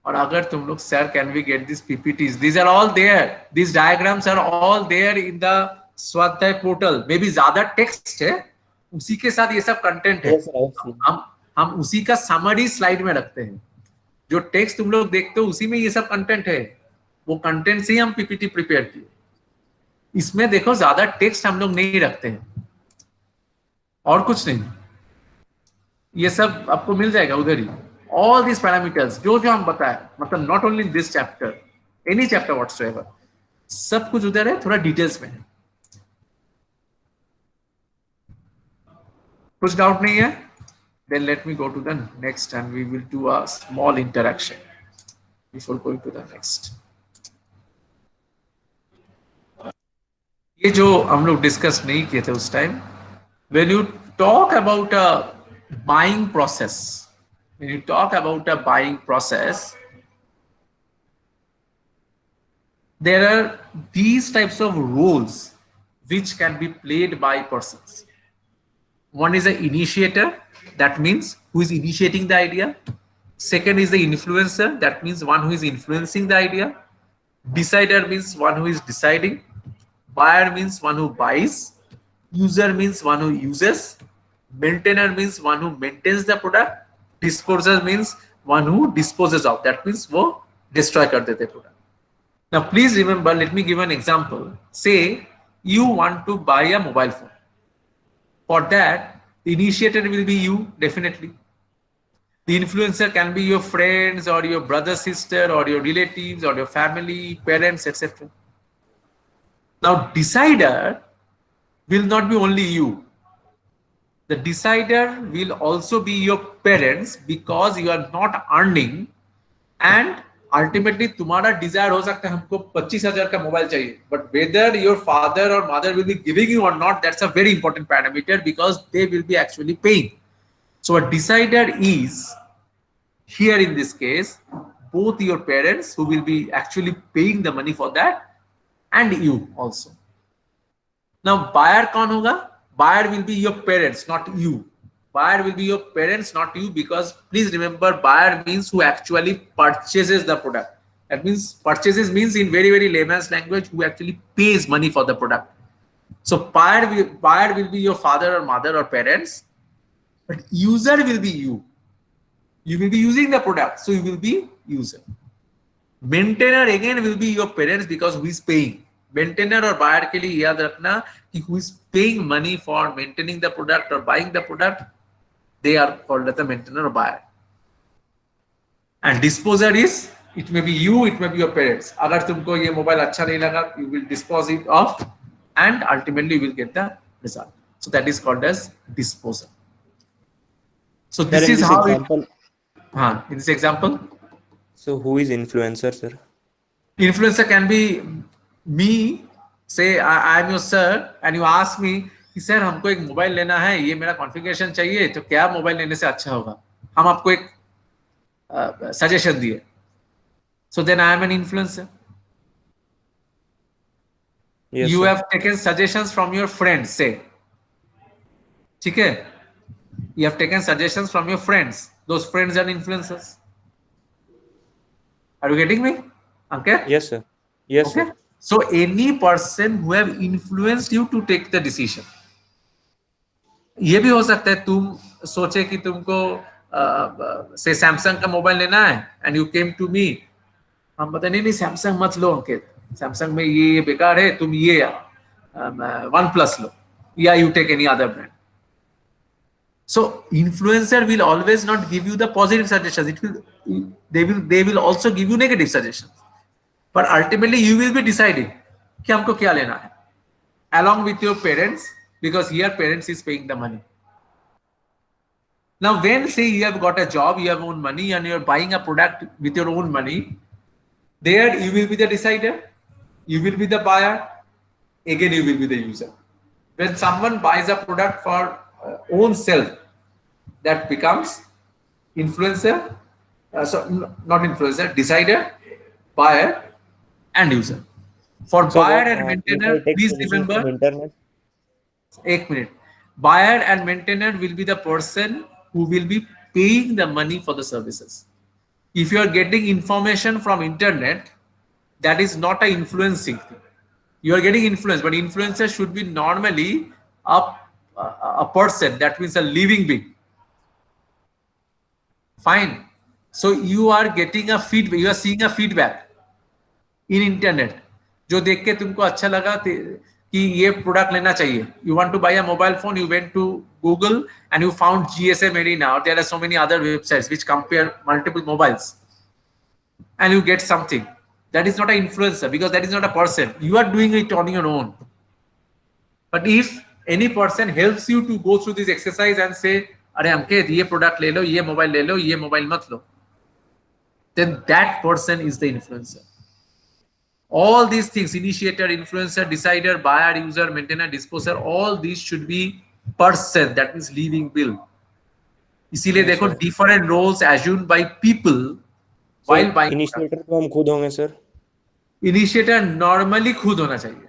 और अगर तुम लोग sir can we get this PPTs, these are all there, these diagrams are all there in the स्वाध्याय पोर्टल. मे भी ज्यादा टेक्स्ट है, उसी के साथ ये सब कंटेंट है. हम उसी का समरी स्लाइड में रखते हैं. जो टेक्स्ट तुम लोग देखते हो उसी में ये सब कंटेंट है, वो कंटेंट से ही हम पीपीटी प्रिपेयर किए. इसमें देखो ज्यादा टेक्स्ट हम लोग नहीं रखते हैं और कुछ नहीं. ये सब आपको मिल जाएगा उधर ही. ऑल दिस पैरामीटर्स जो हम बताए, मतलब not only this chapter, any chapter whatsoever, सब कुछ उधर है, थोड़ा डिटेल्स में है. कुछ डाउट नहीं है? Then let me go to the next and we will do a small interaction before going to the next. ये जो हम लोग डिस्कस नहीं किए थे उस time, when you talk about buying process. When you talk about a buying process, there are these types of roles which can be played by persons. One is the initiator, that means who is initiating the idea. Second is the influencer, that means one who is influencing the idea. Decider means one who is deciding. Buyer means one who buys. User means one who uses. Maintainer means one who maintains the product. Disposer means one who disposes of. That means वो destroy कर देते product. Now please remember, let me give an example. Say you want to buy a mobile phone. For that, the initiator will be you, definitely. The influencer can be your friends or your brother, sister, or your relatives, or your family, parents, etc. Now, decider will not be only you. The decider will also be your parents, because you are not earning, and ultimately तुम्हारा desire हो सकता है हमको 25,000 का mobile चाहिए, but whether your father or mother will be giving you or not, that's a very important parameter, because they will be actually paying. So a decider is, here in this case, both your parents who will be actually paying the money for that, and you also. Now buyer कौन होगा? Buyer will be your parents, not you. Buyer will be your parents, not you, because please remember, buyer means who actually purchases the product. That means purchases means, in very, very layman's language, who actually pays money for the product. So buyer will be your father or mother or parents, but user will be you. You will be using the product, so you will be user. Maintainer again will be your parents, because who is paying. Maintainer और buyer के लिए याद रखना कि who is paying money for maintaining the product or buying the product, they are called as the maintainer or buyer. And disposer is, it may be you, it may be your parents. अगर तुमको ये mobile अच्छा नहीं लगा, you will dispose it off, and ultimately you will get the result. So that is called as disposer. So Sir, this in is this how example, in this example, so who is influencer, sir? influencer can be me. Say I am your sir, and you ask me कि sir हमको एक mobile लेना है, ये मेरा configuration चाहिए, तो क्या मोबाइल लेने से अच्छा होगा, हम आपको एक सजेशन दिए. So then I am an influencer. Yes, You sir. have taken suggestions from your friends, say. ठीक है? You have taken suggestions from your friends. Those friends are influencers. Are you getting me? Okay. Yes, sir. Yes, Okay. sir. So any person who have influenced you to take the decision. ये भी हो सकता है तुम सोचे कि तुमको से सैमसंग का मोबाइल लेना है, and you came to me, हम बता नहीं सैमसंग मत लो अंकित, सैमसंग में ये बेकार है, तुम ये वन प्लस लो, या you take any other brand. So influencer will always not give you the positive suggestions. They will also give you negative suggestions. But ultimately you will be deciding कि हमको क्या लेना है, along with your parents, because here parents is paying the money. Now when say you have got a job, you have own money, and you're buying a product with your own money, there you will be the decider, you will be the buyer, again you will be the user. When someone buys a product for own self, that becomes influencer, not influencer, decider, buyer, and user. For So buyer what and if maintainer, I take please suggestions remember, from internet? 1 minute. Buyer and maintainer will be the person who will be paying the money for the services. If you are getting information from internet, that is not an influencing thing. You are getting influence, but influencer should be normally a person, that means a living being. Fine. So you are getting a feedback, you are seeing a feedback in internet, जो देख के तुमको अच्छा लगा कि ये product लेना चाहिए. You want to buy a mobile phone, you went to Google and you found GSM Arena, or there are so many other websites which compare multiple mobiles, and you get something. That is not an influencer, because that is not a person. You are doing it on your own. But if any person helps you to go through this exercise and say, अरे अंकित ये product ले लो, ये mobile ले लो, ये mobile मत लो, then that person is the influencer. All these things, initiator, influencer, decider, buyer, user, maintainer, disposer, all these should be person, that means living will. इसीलिए Yes, देखो sir. Different roles assumed by people sir while buying. Initiator तो हम खुद होंगे sir. Initiator normally खुद होना चाहिए,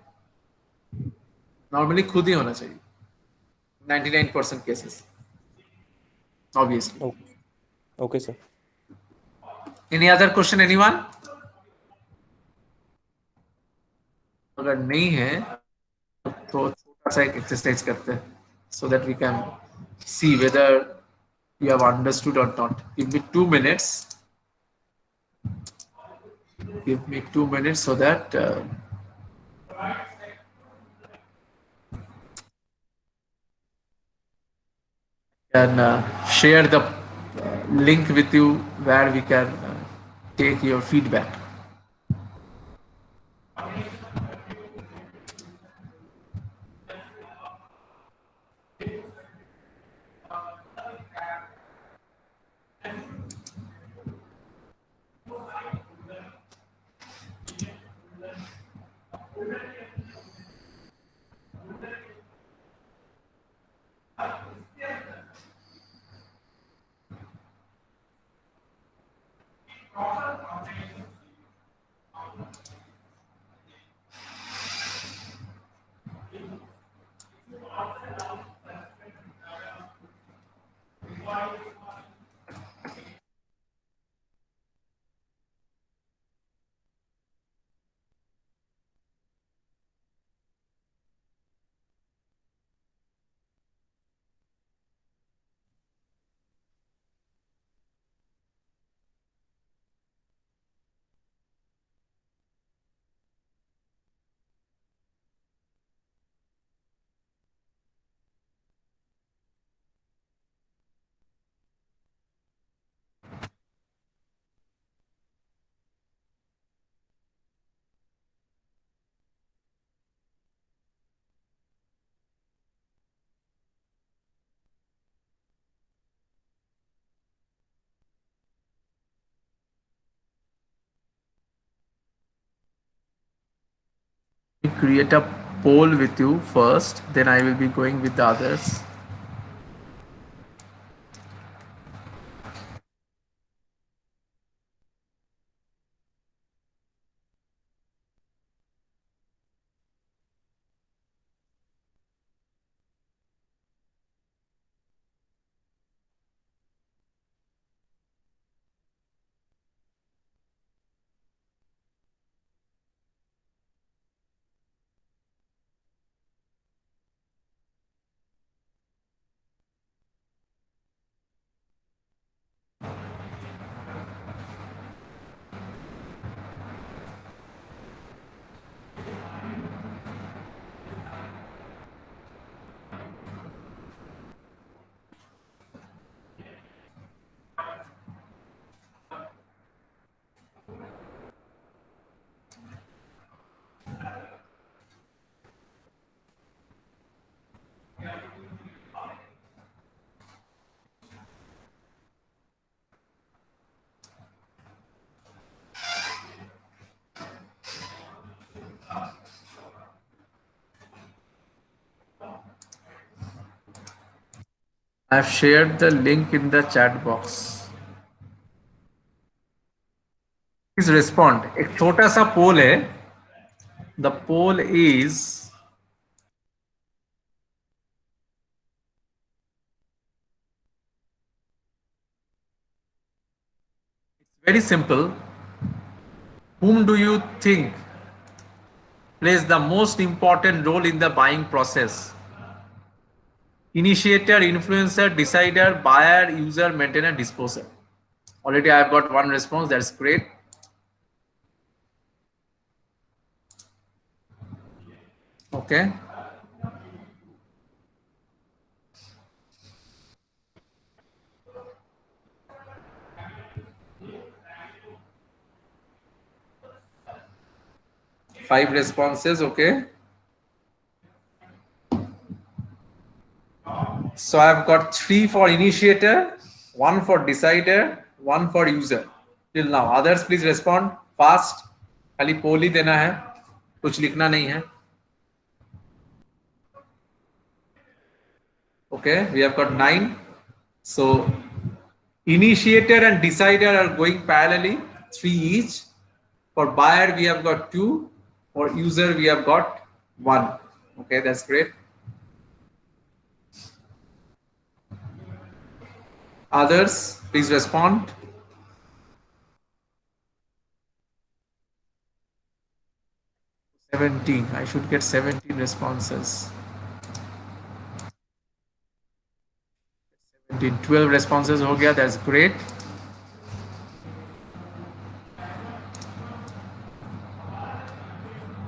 normally खुद ही होना चाहिए 99% cases obviously. Okay. Okay sir. Any other question anyone? अगर नहीं है तो थोड़ा सा एक एक्सरसाइज करते हैं so that we can see whether you have understood or not. Give me 2 minutes. Give me 2 minutes so that can share the link with you where we can take your feedback. Create a poll with you first, then I will be going with the others. I have shared the link in the chat box. Please respond. एक छोटा सा पोल है. The poll is very simple. Whom do you think plays the most important role in the buying process? Initiator, influencer, decider, buyer, user, maintainer, disposer. Already I have got one response. That's great. Okay. Five responses. Okay. So I've got 3 for initiator, 1 for decider, 1 for user. Till now, others please respond fast. खाली पोल ही देना है, कुछ लिखना नहीं है. Okay, we have got 9. So Initiator and decider are going parallelly, 3 each. For buyer, we have got 2. For user, we have got 1. Okay, that's great. Others, please respond. 17. I should get 17 responses. 12 responses हो गया. That's great.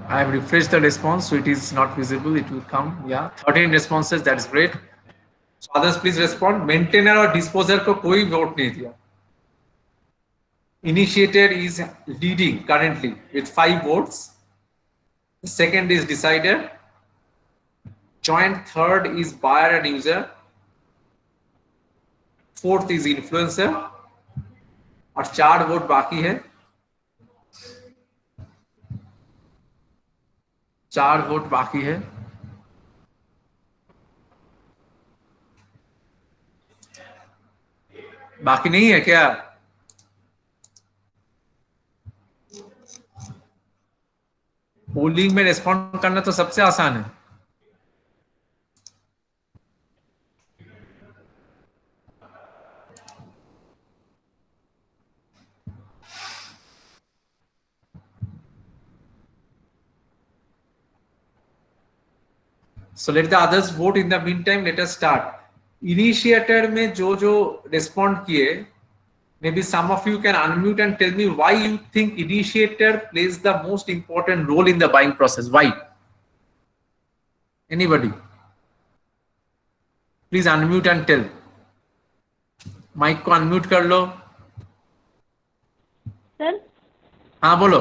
I have refreshed the response, so it is not visible. It will come. Yeah, 13 responses. That's great. So others, please respond. Maintainer और disposer को कोई vote नहीं दिया. Initiator is leading currently with 5 votes. The second is decider. Joint third is buyer and user. Fourth is influencer. और 4 vote बाकी है. 4 vote बाकी है. बाकी नहीं है क्या? पोलिंग में रेस्पॉन्ड करना तो सबसे आसान है. So let the others vote. In the meantime, let us start. Initiator में जो respond किए, maybe some of you can unmute and tell me why you think initiator plays the most important role in the buying process. Why? Anybody? Please unmute and tell. Mic को unmute कर लो. Sir हाँ बोलो.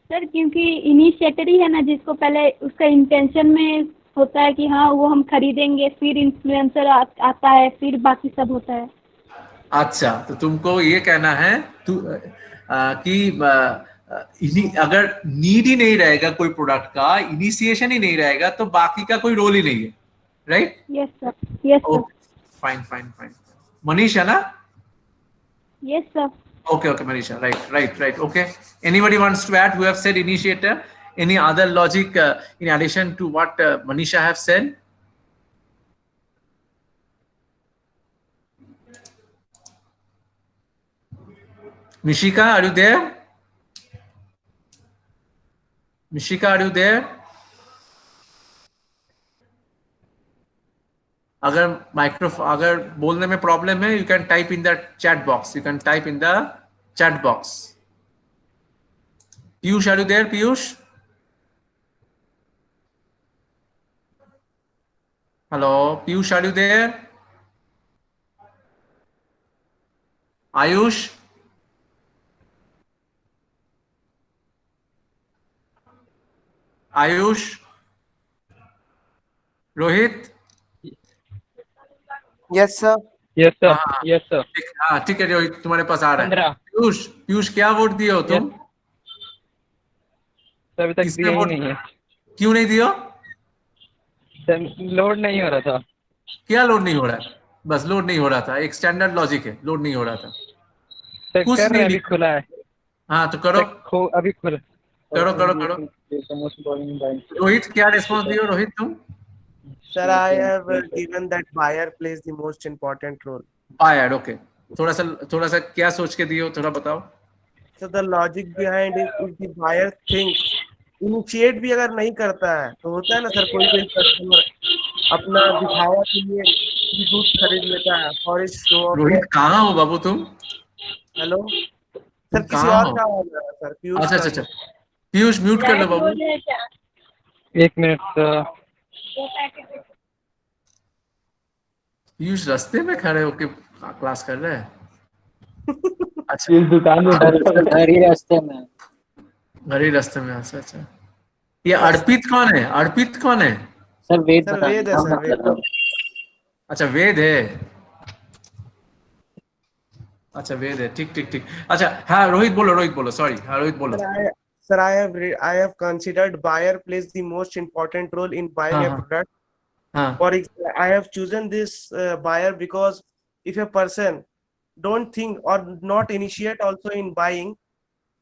Sir क्योंकि initiator ही है ना जिसको पहले उसका इंटेंशन में होता है कि हाँ वो हम खरीदेंगे, फिर इन्फ्लुएंसर आता है, फिर बाकी सब होता है. अच्छा, तो तुमको ये कहना है कि अगर नीड ही नहीं रहेगा कोई प्रोडक्ट का, इनिशिएशन ही नहीं रहेगा, तो बाकी का कोई रोल ही नहीं है. Right? Yes sir. Yes sir. Fine fine fine. Manish है ना? Yes sir. Okay, Manisha. Right. Okay. Anybody wants to add who have said initiator? Any other logic in addition to what Manisha have said? Mishika, are you there? Mishika, are you there? अगर बोलने में problem है, you can type in the chat box. Piyush, are you there, Piyush? Hello, Piyush, are you there? Ayush? Rohit? Yes sir. Yes sir. हाँ. Yes sir. हाँ ठीक है रोहित, तुम्हारे पास आ रहा है. 15. पीयूष क्या वोट दिए हो तुम? अभी तक दिया ही नहीं है. क्यों नहीं दिया? लोड नहीं हो रहा था. क्या लोड नहीं हो रहा है? बस लोड नहीं हो रहा था. एक स्टैंडर्ड लॉजिक है, लोड नहीं हो रहा था. कुछ नहीं, अभी खुला है. हाँ तो करो. अभी खुला. करो. रोहित क्या रिस्पॉन्स दिए हो रोहित तुम? Sir, I have given that buyer plays the most important role. Buyer, okay. थोड़ा सा क्या सोच के दिए हो, थोड़ा बताओ. So the logic behind it, if the buyer thinks, initiate भी अगर नहीं करता है तो होता है ना सर, कोई कस्टमर अपना दिखावा के लिए दूध खरीद लेता है और इस शो. रोहित कहाँ हो बाबू तुम? हेलो सर, किसी और का आवाज आ रहा है सर. पीयूष. अच्छा. पीयूष म्यूट कर लो बाबू. 1 मिनट. पीयूष रास्ते में खड़े होके क्लास कर रहे हैं. अच्छा, इस दुकान में घर ही रास्ते में. अच्छा. ये अर्पित कौन है? सर वेद है सर. अच्छा वेद है. अच्छा वेद है. ठीक. अच्छा हाँ रोहित बोलो. सॉरी हाँ रोहित बोलो. Sir, I have considered buyer plays the most important role in buying a product. For example, I have chosen this buyer because if a person don't think or not initiate also in buying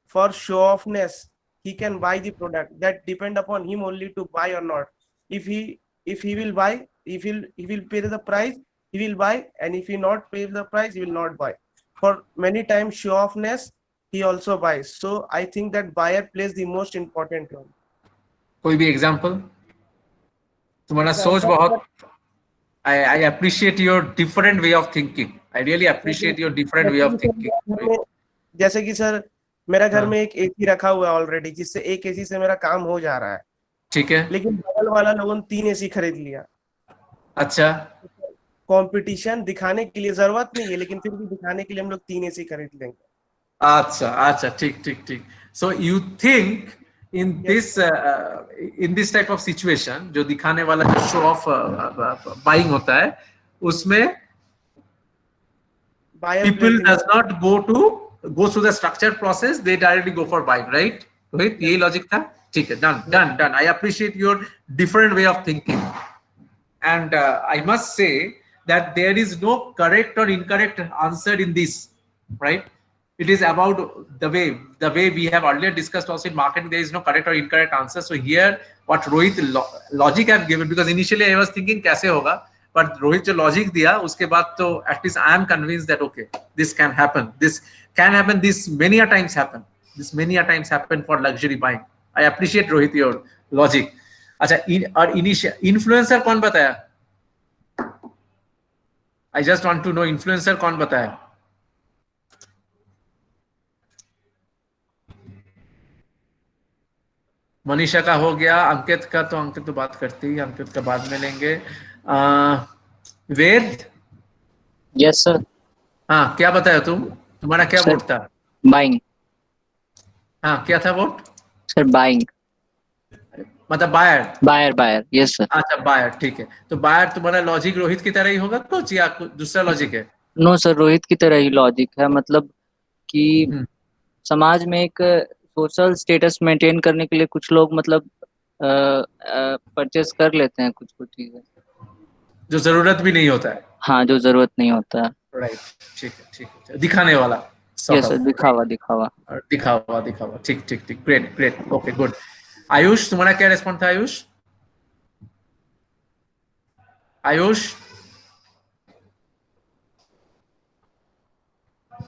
for show offness. He can buy the product, that depend upon him only to buy or not. If he will buy, he will pay the price, he will buy, and if he not pay the price, he will not buy. For many times show offness, he also buys. So I think that buyer plays the most important role. कोई भी example? तुम्हारा सोच बहुत, I appreciate your different way of thinking. I really appreciate your different way of thinking. जैसे कि sir मेरा घर में एक एसी रखा हुआ है ऑलरेडी, जिससे एक एसी से मेरा काम हो जा रहा है, ठीक है, लेकिन बगल वाला लोगों ने 3 एसी खरीद लिया। अच्छा, कंपटीशन दिखाने के लिए जरूरत नहीं है, लेकिन फिर भी दिखाने के लिए हम लोग 3 एसी खरीद लेंगे। अच्छा अच्छा, ठीक ठीक ठीक। So you think in this type of situation, जो दिखाने वाला जो शो ऑफ बाइंग होता है, उसमें people does not go through the structure process, they directly go for buying, right? Rohit, यही लॉजिक था? ठीक है, done. I appreciate your different way of thinking, and I must say that there is no correct or incorrect answer in this, right? It is about the way we have earlier discussed also in marketing. There is no correct or incorrect answer. So here, what Rohit logic I have given, because initially I was thinking कैसे होगा, but Rohit जो logic दिया, उसके बाद तो at least I am convinced that okay, this can happen. This can happen. This many a times happen. This many a times happen for luxury buying. I appreciate Rohit your logic. अच्छा, और influencer कौन बताया? I just want to know influencer कौन बताया? मनीषा का हो गया, अंकित का तो अंकित तो बात करती है, अंकित का बाद में लेंगे। वेद? Yes sir. हाँ, क्या बताया तुम? तुम्हारा क्या वोट था? बाइंग। हाँ, क्या था वोट? सर बाइंग, मतलब बायर। Yes sir. अच्छा, बायर, ठीक है। तो बायर तुम्हारा लॉजिक रोहित की तरह ही होगा कुछ, या दूसरा लॉजिक है? नो सर, रोहित की तरह ही लॉजिक है, मतलब कि समाज में एक सोशल स्टेटस मेंटेन करने के लिए कुछ लोग मतलब परचेस कर लेते हैं कुछ चीजें जो जरूरत भी नहीं होता है। हाँ, जो जरूरत नहीं होता है। राइट, ठीक है, दिखाने वाला। यस सर, दिखावा। ठीक, ग्रेट, ओके, गुड। आयुष, तुम्हारा क्या रिस्पॉन्स था? Ayush?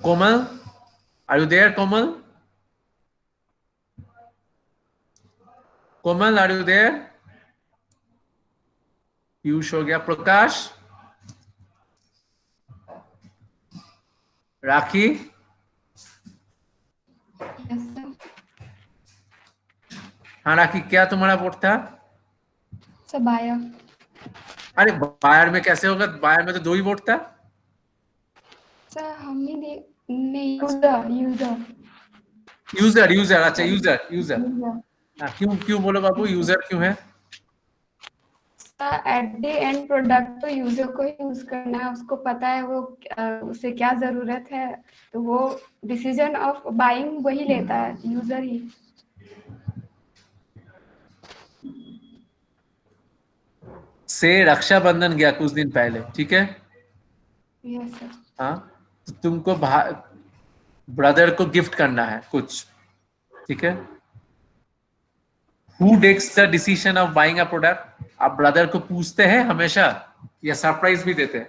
Komal, are you there? Komal, are you there? Piyush हो गया। प्रकाश? राखी? हाँ राखी, क्या तुम्हारा वोट था? Sir buyer. अरे बायर में कैसे होगा? बायर में तो 2 ही वोट था। सर हमने यूजर। अच्छा, यूजर। हाँ, क्यों बोलो बाबू, यूजर क्यों है? Sir at the end product तो यूजर को यूज करना है, उसको पता है वो उसे क्या जरूरत है, तो वो डिसीजन ऑफ बाइंग वही लेता है, यूजर ही। से रक्षाबंधन गया कुछ दिन पहले, ठीक है? Yes sir. हाँ, तो तुमको ब्रदर को गिफ्ट करना है कुछ, ठीक है? Who takes the decision of buying a product? आप ब्रदर को पूछते हैं हमेशा या सरप्राइज भी देते हैं?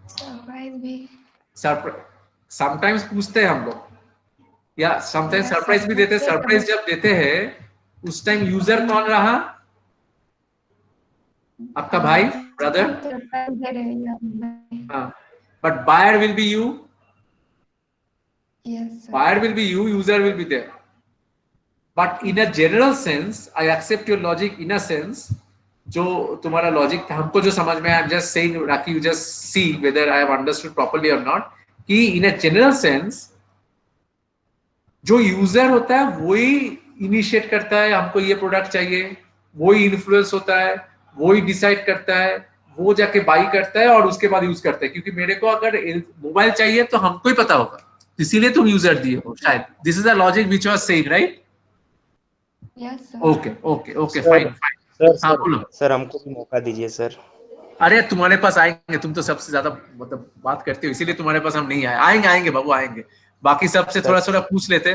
सरप्राइज भी। समटाइम्स पूछते हैं हम लोग, या समटाइम्स सरप्राइज भी देते हैं। सरप्राइज जब देते हैं उस टाइम यूजर कौन रहा? आपका भाई, ब्रदर। हाँ, but buyer will be you. Buyer will be you, user will be there. But in a general sense, I accept your logic in a sense. जो तुम्हारा लॉजिक था, हमको जो समझ में आया, I'm just saying, Raki, you just see whether I have understood properly or not. कि in a general sense, जो यूजर होता है वही इनिशिएट करता है, हमको ये प्रोडक्ट चाहिए, वही इन्फ्लुएंस होता है, वही डिसाइड करता है, वो जाके बाई करता है और उसके बाद यूज करता है। क्योंकि मेरे को अगर मोबाइल चाहिए तो हमको ही पता होगा, इसीलिए तुम यूजर दिए हो शायद। This is the logic which was said, right? Yes sir. Okay, fine. Sir, हमको भी मौका दीजिए सर। अरे तुम्हारे पास आएंगे, तुम तो सबसे ज्यादा मतलब बात करते हो, इसीलिए तुम्हारे पास हम नहीं आए। आएंगे आएंगे बाबू आएंगे, बाकी सबसे सर थोड़ा थोड़ा पूछ लेते।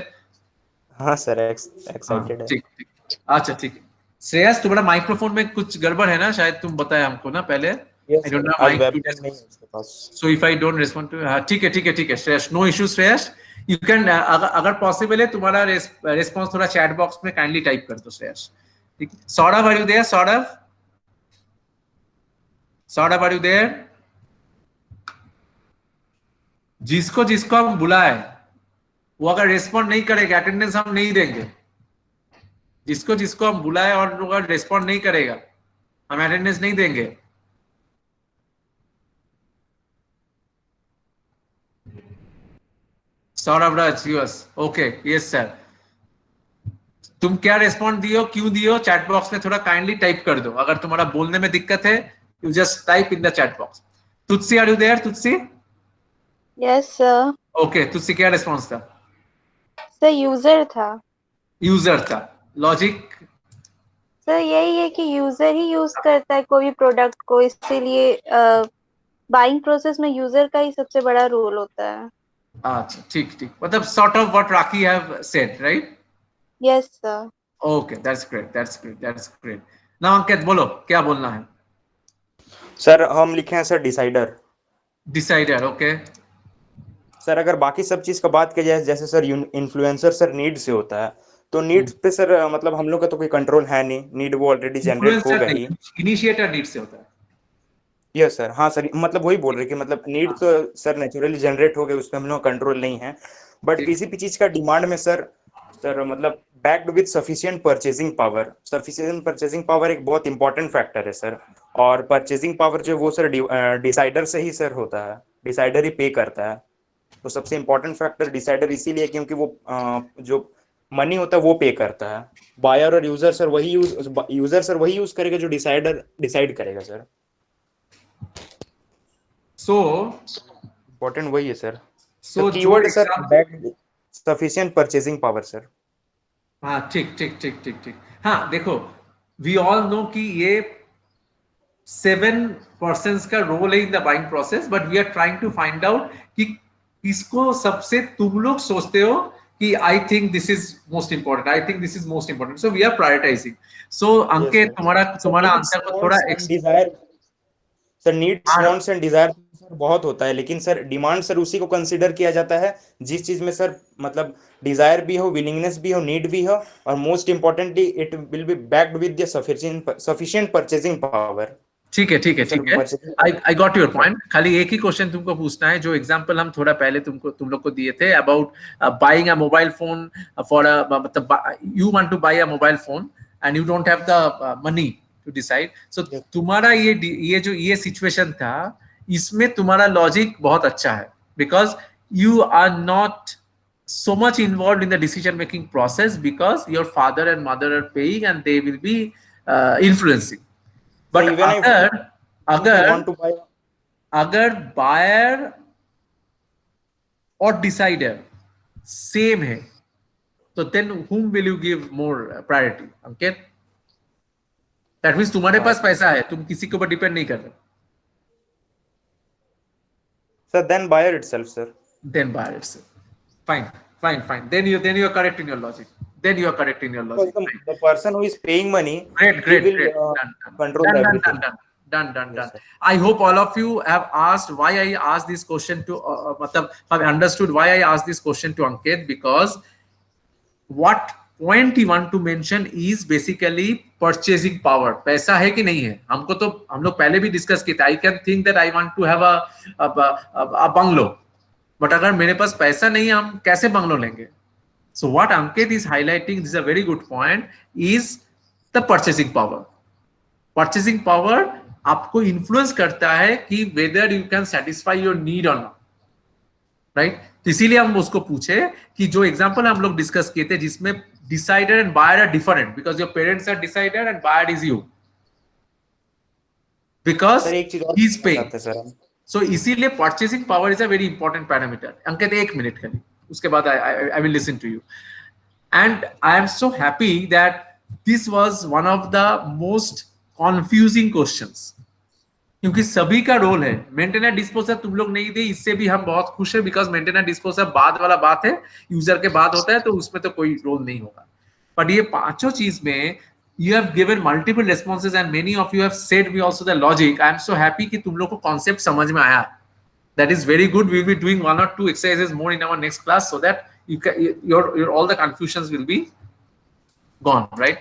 हाँ सर, हाँ एक्साइटेड है। ठीक ठीक, अच्छा ठीक है। श्रेयस तुम्हारा माइक्रोफोन में कुछ गड़बड़ है ना, शायद तुम बताए हमको ना पहले। Yes I don't sir, no आज माइक टू वेबकैम नहीं है उसके पास। So if I don't respond to, हाँ ठीक है ठीक है ठीक है Shreyas, no issue Shreyas. You can अगर पॉसिबल है तुम्हारा रिस्पॉन्स थोड़ा चैट बॉक्स में काइंडली टाइप कर दो श्रेयस, ठीक। Saurabh are you there? Saurabh, Saurabh are you there? जिसको जिसको हम बुलाए वो अगर रिस्पॉन्ड नहीं करेगा अटेंडेंस हम नहीं देंगे। जिसको जिसको हम बुलाए और अगर रिस्पॉन्ड नहीं करेगा हम अटेंडेंस नहीं देंगे। सौरभ राज, यस ओके, यस सर। तुम क्या रिस्पॉन्ड दियो, क्यों दियो, चैट बॉक्स में थोड़ा काइंडली टाइप कर दो। अगर तुम्हारा बोलने में दिक्कत है you just type in the chat box. Tulsi are you there? Tulsi, yes sir. Okay Tulsi क्या रिस्पॉन्स था? सर यूजर था। यूजर था। लॉजिक? सर यही है कि यूजर ही यूज करता है कोई भी प्रोडक्ट को, इसीलिए बाइंग प्रोसेस में यूजर का ही सबसे बड़ा रोल होता है। अच्छा ठीक ठीक, मतलब sort of what Rocky have said, right? Yes sir. Okay that's great that's great that's great. Now Ankit बोलो क्या बोलना है। सर हम लिखे हैं sir decider. Decider, okay. Sir अगर बाकी सब चीज का बात की जाए, जैसे सर इन्फ्लुएंसर सर नीड से होता है, तो नीड्स पे सर मतलब हम लोग का तो कोई कंट्रोल है नहीं, नीड वो ऑलरेडी जनरेट होगा ही। इनिशिएटर नीड से होता है। यस सर, हाँ सर, मतलब वही बोल रहे कि मतलब नीड तो सर नेचुरली जनरेट हो गए, उस पर हम लोग कंट्रोल नहीं है। बट किसी भी चीज का डिमांड में सर मतलब backed with sufficient purchasing power. Sufficient purchasing power एक बहुत इंपॉर्टेंट फैक्टर है सर। और परचेजिंग पावर जो वो सर डिसाइडर से ही सर होता है, डिसाइडर ही पे करता है। तो सबसे इंपॉर्टेंट फैक्टर डिसाइडर इसीलिए क्योंकि वो जो मनी होता है वो पे करता है। बायर और यूजर सर वही यूज करेगा जो डिसाइडर डिसाइड करेगा सर। सो इंपॉर्टेंट वही है sir. So keyword sir back sufficient purchasing power sir. हाँ ठीक ठीक ठीक ठीक ठीक। हाँ देखो, वी ऑल नो कि ये 7% का रोल है in the buying process, but we are trying to find out कि किसको सबसे तुम लोग सोचते हो कि I think this is most important, I think this is most important, so we are prioritizing. So Ankit तुम्हारा आंसर को थोड़ा desire sir, needs wants and desire sir बहुत होता है, लेकिन सर डिमांड सर उसी को कंसीडर किया जाता है जिस चीज में सर मतलब डिजायर भी हो, विलिंगनेस भी हो, नीड भी हो, और most importantly it will be backed with the sufficient purchasing power. ठीक है ठीक है ठीक है, आई गॉट योर पॉइंट। खाली एक ही क्वेश्चन तुमको पूछना है, जो एग्जांपल हम थोड़ा पहले तुम लोग को दिए थे about buying a mobile phone for मतलब you want to buy a mobile phone and you don't have the money to decide. So तुम्हारा ये सिचुएशन था, इसमें तुम्हारा लॉजिक बहुत अच्छा है, because you are not so much involved in the decision making process because your father and mother are paying and they will be influencing. But अगर buyer और डिसाइडर सेम है तो then whom will you give more priority? Ankit, that means तुम्हारे पास पैसा है, तुम किसी के ऊपर डिपेंड नहीं कर रहे। Sir then buyer itself sir. Then buyer itself. Fine. Then you are correct in your logic. The person who is paying money, Great. Done. Yes, sir. I hope all of you have asked why I asked this question to have understood why I asked this question to Ankit, because what point he want to mention is basically purchasing power. पैसा है कि नहीं है, हमको तो हम लोग पहले भी डिस्कस किया था। I can think that I want to have a bungalow, but अगर मेरे पास पैसा नहीं है हम कैसे बंगलो लेंगे? So what Ankit is highlighting, this is a very good point, is the purchasing power. Purchasing power आपको इन्फ्लुएंस करता है कि whether you can satisfy your need or not, right? तो इसीलिए हम उसको पूछे कि जो एग्जांपल हम लोग डिस्कस किए थे जिसमें decider and buyer are different, because your parents are decider and buyer is you, because he is paying. So इसीलिए purchasing power is a very important parameter. Ankit एक मिनट खाली, उसके बाद I will listen to you. And I am so happy that this was one of the most confusing questions, क्योंकि सभी का role है। Maintenance disposal तुम लोग नहीं दे, इससे भी हम बहुत खुश है, बिकॉज मेंटेनेंस डिस्पोजल बाद वाला बात है, यूजर के बाद होता है, तो उसमें तो कोई रोल नहीं होगा। बट ये पांचों चीज में you have given multiple responses and many of you have said me also the logic. I am so happy कि तुम लोग को concept समझ में आया. That is very good. We will be doing 1 or 2 exercises more in our next class so that your all the confusions will be gone, right?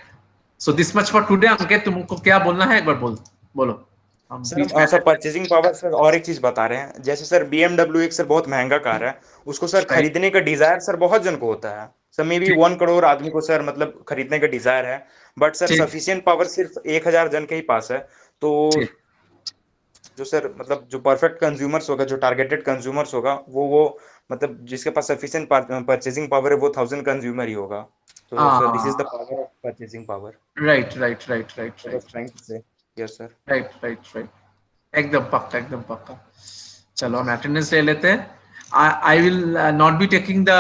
So this much for today. अंकित तुमको क्या बोलना है, एक बार बोलो। Sir purchasing power sir, और एक चीज बता रहे हैं, जैसे सर BMW एक सर बहुत महंगा कार है, उसको सर खरीदने का डिजायर सर बहुत जन को होता है सर, मे बी 1 करोड़ आदमी को सर मतलब खरीदने का डिजायर है, बट सर सफिशिएंट पावर सिर्फ 1000 जन के ही पास है। तो जो सर मतलब जो परफेक्ट कंज्यूमर्स होगा, जो टारगेटेड कंज्यूमर्स होगा, वो मतलब जिसके पास सफिशिएंट परचेजिंग पावर है, वो 1000 कंज्यूमर ही होगा। तो sir this is the power of purchasing power. Right. Yes sir. Right, एकदम पक्का। चलो हम अटेंडेंस ले लेते हैं। I will not be taking the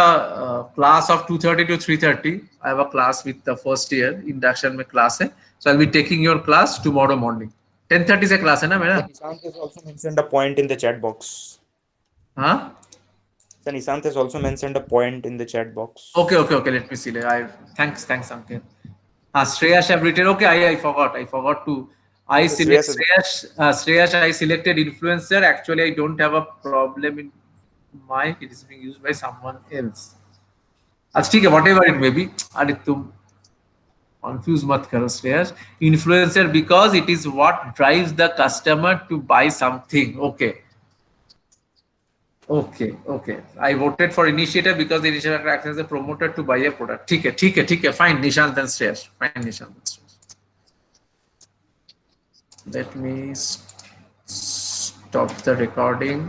class of 2:30 to 3:30. I have a class with the first year, induction में class है, so I'll be taking your class tomorrow morning. 10:30 से class है ना मेरा? Nishant has also mentioned a point in the chat box. हाँ? So Nishant has also mentioned a point in the chat box. Okay. Let me see. Thanks, Ankit. Shreyash have written. Okay, I forgot to. I select Shreyash. I selected influencer. Actually, I don't have a problem in my. It is being used by someone else. अच्छा ठीक है, whatever it may be. अरे तुम confuse मत करो Shreyash. Influencer because it is what drives the customer to buy something. Okay. I voted for initiator because the initiator acts as a promoter to buy a product. ठीक है. Fine, Nishant and Shreyash. Let me stop the recording.